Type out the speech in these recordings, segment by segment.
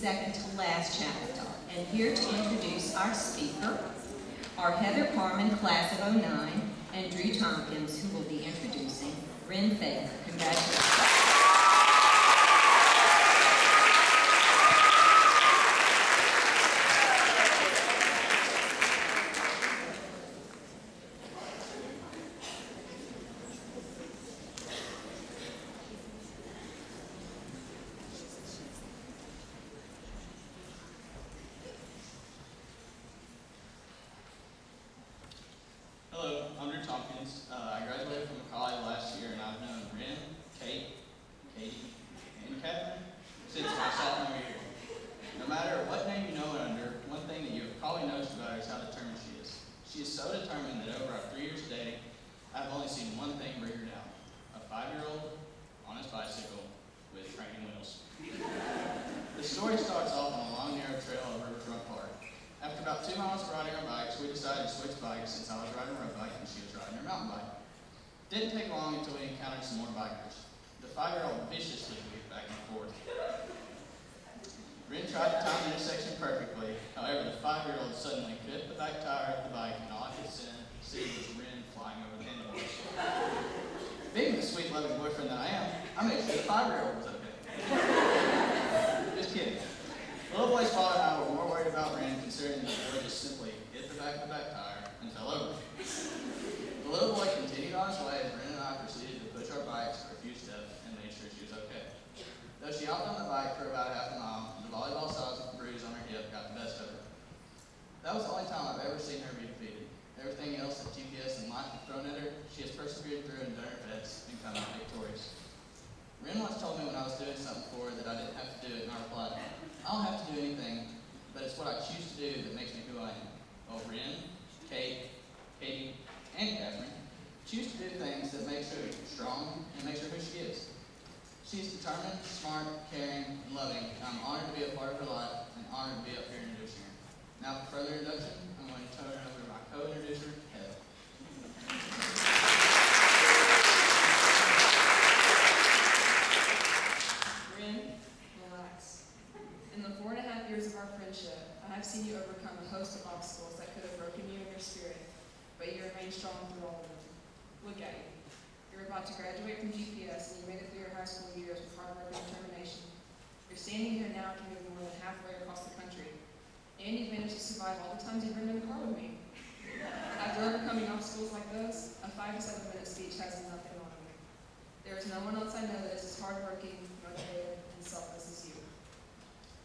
second to last chapter. And here to introduce our speaker are Heather Carmen, class of '09, and Drew Tompkins, who will be introducing Ren Faith. Congratulations. Hello, I'm Drew Tompkins. I graduated from college last year, and I've known Ren, Kate, Katie, and Kathryn since my sophomore year. No matter what name you know her under, one thing that you've probably noticed about her is how determined she is. She is so determined that over our 3 years dating, I've only seen one thing bring her down: a 5-year-old on his bicycle with training wheels. The story starts off on a long, narrow trail over Riverfront Park. After about 2 miles of riding our bikes, we decided to switch bikes since I was riding a road bike and she was riding her mountain bike. Didn't take long until we encountered some more bikers. The 5-year-old viciously moved back and forth. Ren tried to time the intersection perfectly. However, the 5-year-old suddenly bit the back tire of the bike, and all I could see was Ren flying over the handlebars. Being the sweet, loving boyfriend that I am, I made sure the 5-year-old was okay. Just kidding. The little boy's father and I were more worried about Ren, considering that the boy just simply hit the back of the back tire and fell over. The little boy continued on his way as Ren and I proceeded to push our bikes for a few steps and made sure she was okay. Though she hopped on the bike for about half a mile, the volleyball-sized bruise on her hip got the best of her. That was the only time I've ever seen her be defeated. Everything else that GPS and life have thrown at her, she has persevered through and done her best and come out victorious. Ren once told me when I was doing something for her that I didn't have to do it, and I replied, "I don't have to do anything, but it's what I choose to do that makes me who I am." Well, Ren, Kate, Katie, and Kathryn choose to do things that makes her strong and makes her who she is. She's determined, smart, caring, and loving, and I'm honored to be a part of her life and honored to be up here introducing her. Now, for further introduction, I'm going to turn it over to my co-introducer, Heather. In the 4.5 years of our friendship, I have seen you overcome a host of obstacles that could have broken you in your spirit, but you remain strong through all of them. Look at you. You're about to graduate from GPS, and you made it through your high school years with hard work and determination. You're standing here now to move more than halfway across the country, and you've managed to survive all the times you've been in the car with me. After overcoming obstacles like those, a 5 to 7 minute speech has nothing on me. There is no one else I know that is as hardworking, motivated, and selfless as you.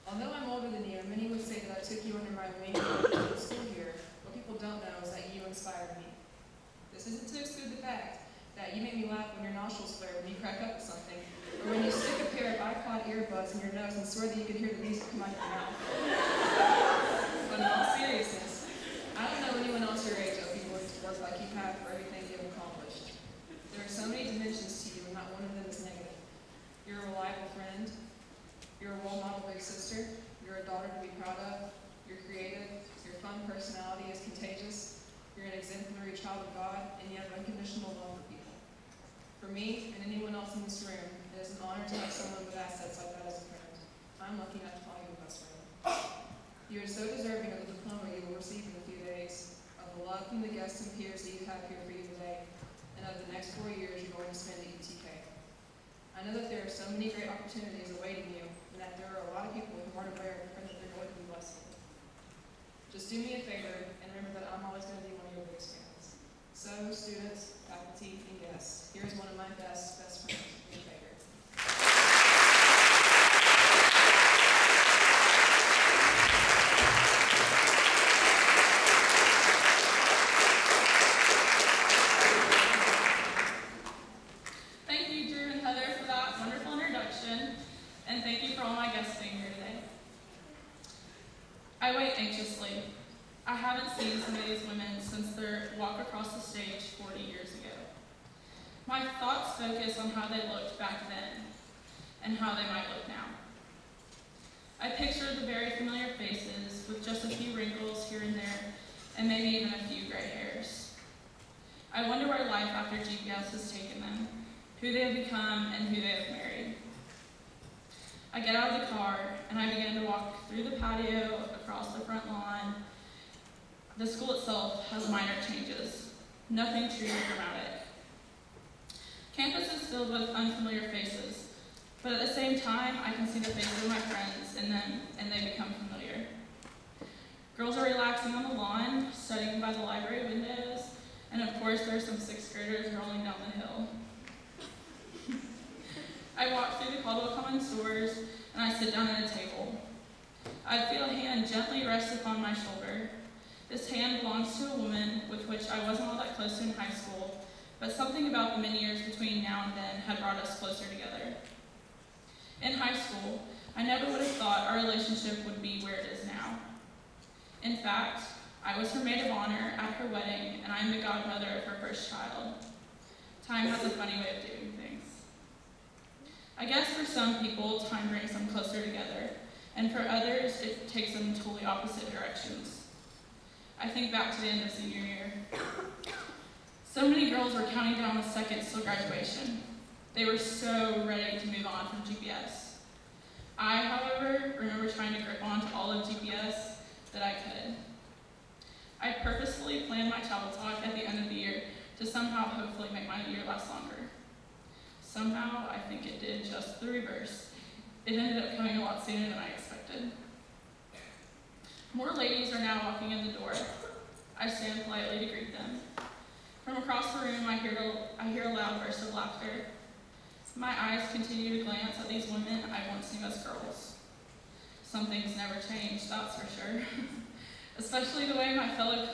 Although I'm older than you, and many would say that I took you under my wing in the school year, what people don't know is that you inspired me. This isn't to exclude the fact that you make me laugh when your nostrils flare when you crack up at something, or when you stick a pair of iPod earbuds in your nose and swear that you can hear the music come out of your mouth. But in all seriousness, I don't know anyone else your age that would be willing to work like you have for everything you've accomplished. There are so many dimensions to you, and not one of them is negative. You're a reliable friend. You're a role model big sister. You're a daughter to be proud of. You're creative. Your fun personality is contagious. You're an exemplary child of God, and you have unconditional love for people. For me, and anyone else in this room, it is an honor to have someone with assets like that as a friend. I'm lucky enough to call you a best friend. You are so deserving of the diploma you will receive in a few days, of the love from the guests and peers that you have here for you today, and of the next 4 years you're going to spend at UTK. I know that there are so many great opportunities awaiting you, and that there are a lot of people who aren't aware of the friend that they're going to be blessed with. Just do me a favor, and remember that I'm always going to be one of your biggest fans. So, students, faculty, and guests, here's one of my best friends, Ren Faith. Thank you, Drew and Heather, for that wonderful introduction, and thank you for all my guests being here today. I wait anxiously. I haven't seen some of these women since their walk across the stage 40 years ago. My thoughts focus on how they looked back then and how they might look now. I picture the very familiar faces with just a few wrinkles here and there and maybe even a few gray hairs. I wonder where life after GPS has taken them, who they have become, and who they have married. I get out of the car and I begin to walk through the patio, across the front lawn. The school itself has minor changes, nothing too dramatic. Campus is filled with unfamiliar faces, but at the same time, I can see the faces of my friends and they become familiar. Girls are relaxing on the lawn, studying by the library windows, and of course there are some sixth graders rolling down the hill. I walk through the Caldwell Commons doors and I sit down at a table. I feel a hand gently rest upon my shoulder. This hand belongs to a woman with which I wasn't all that close to in high school, but something about the many years between now and then had brought us closer together. In high school, I never would have thought our relationship would be where it is now. In fact, I was her maid of honor at her wedding, and I'm the godmother of her first child. Time has a funny way of doing things. I guess for some people, time brings them closer together, and for others, it takes them in totally opposite directions. I think back to the end of senior year. So many girls were counting down the seconds till graduation. They were so ready to move on from GPS. I, however, remember trying to grip onto all of GPS that I could. I purposefully planned my travel talk at the end of the year to somehow hopefully make my year last longer. Somehow, I think it did just the reverse. It ended up coming a lot sooner than I expected. More ladies are now walking in the door. I stand politely to greet them. From across the room, I hear a loud burst of laughter. My eyes continue to glance at these women I once knew as girls. Some things never change, that's for sure. especially the way my fellow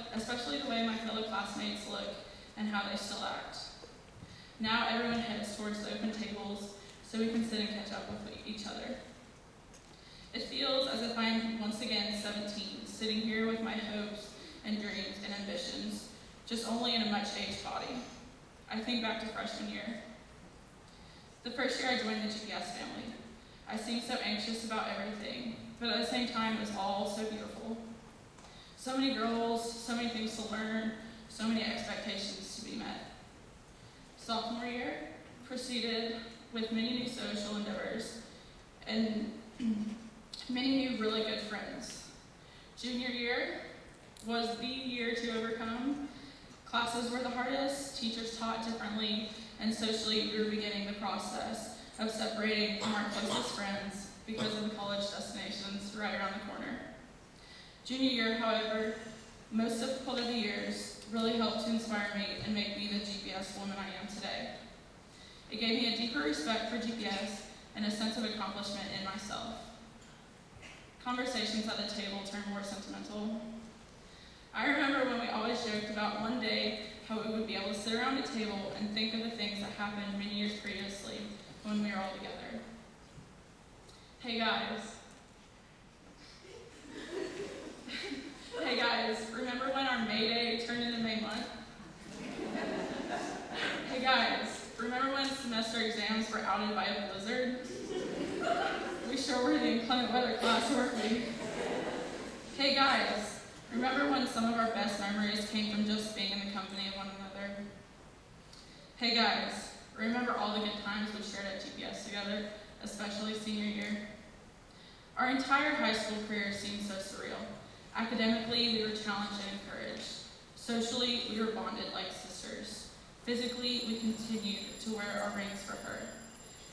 classmates look and how they still act. Now everyone heads towards the open tables so we can sit and catch up with each other. It feels as if I'm once again 17, sitting here with my hopes and dreams and ambitions, just only in a much aged body. I think back to freshman year. The first year I joined the GPS family. I seemed so anxious about everything, but at the same time it was all so beautiful. So many girls, so many things to learn, so many expectations to be met. Sophomore year proceeded with many new social endeavors and many new really good friends. Junior year was the year to overcome. Classes were the hardest, teachers taught differently, and socially we were beginning the process of separating from our closest friends because of the college destinations right around the corner. Junior year, however, most difficult of the years, really helped to inspire me and make me the GPS woman I am today. It gave me a deeper respect for GPS and a sense of accomplishment in myself. Conversations at the table turned more sentimental. I remember when we always joked about one day how we would be able to sit around a table and think of the things that happened many years previously when we were all together. Hey guys. Hey guys, remember when our May Day turned into May month? Hey guys, remember when semester exams were outed by a blizzard? We sure were the inclement weather class, weren't we? Hey guys, remember when some of our best memories came from just being in the company of one another? Hey guys, remember all the good times we shared at GPS together, especially senior year? Our entire high school career seemed so surreal. Academically, we were challenged and encouraged. Socially, we were bonded like sisters. Physically, we continued to wear our rings for her.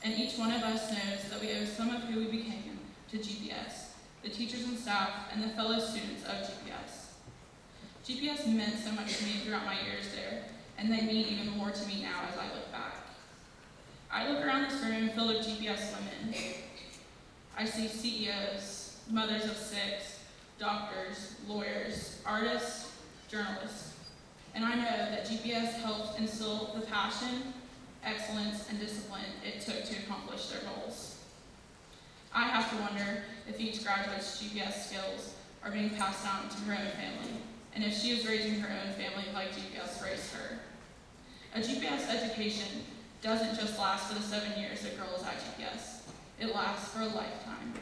And each one of us knows that we owe some of who we became to GPS, the teachers and staff, and the fellow students of GPS. GPS meant so much to me throughout my years there, and they mean even more to me now as I look back. I look around this room filled with GPS women. I see CEOs, mothers of six, doctors, lawyers, artists, journalists. And I know that GPS helped instill the passion, excellence, and discipline it took to accomplish their goals. I have to wonder if each graduate's GPS skills are being passed down to her own family, and if she is raising her own family like GPS raised her. A GPS education doesn't just last for the 7 years a girl is at GPS. It lasts for a lifetime.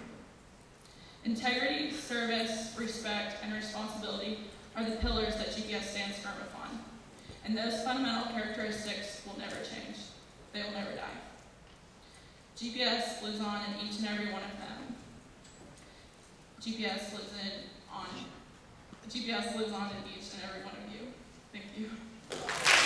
Integrity, service, respect, and responsibility are the pillars that GPS stands firm upon. And those fundamental characteristics will never change. They will never die. GPS lives on in each and every one of them. GPS lives on in each and every one of you. Thank you.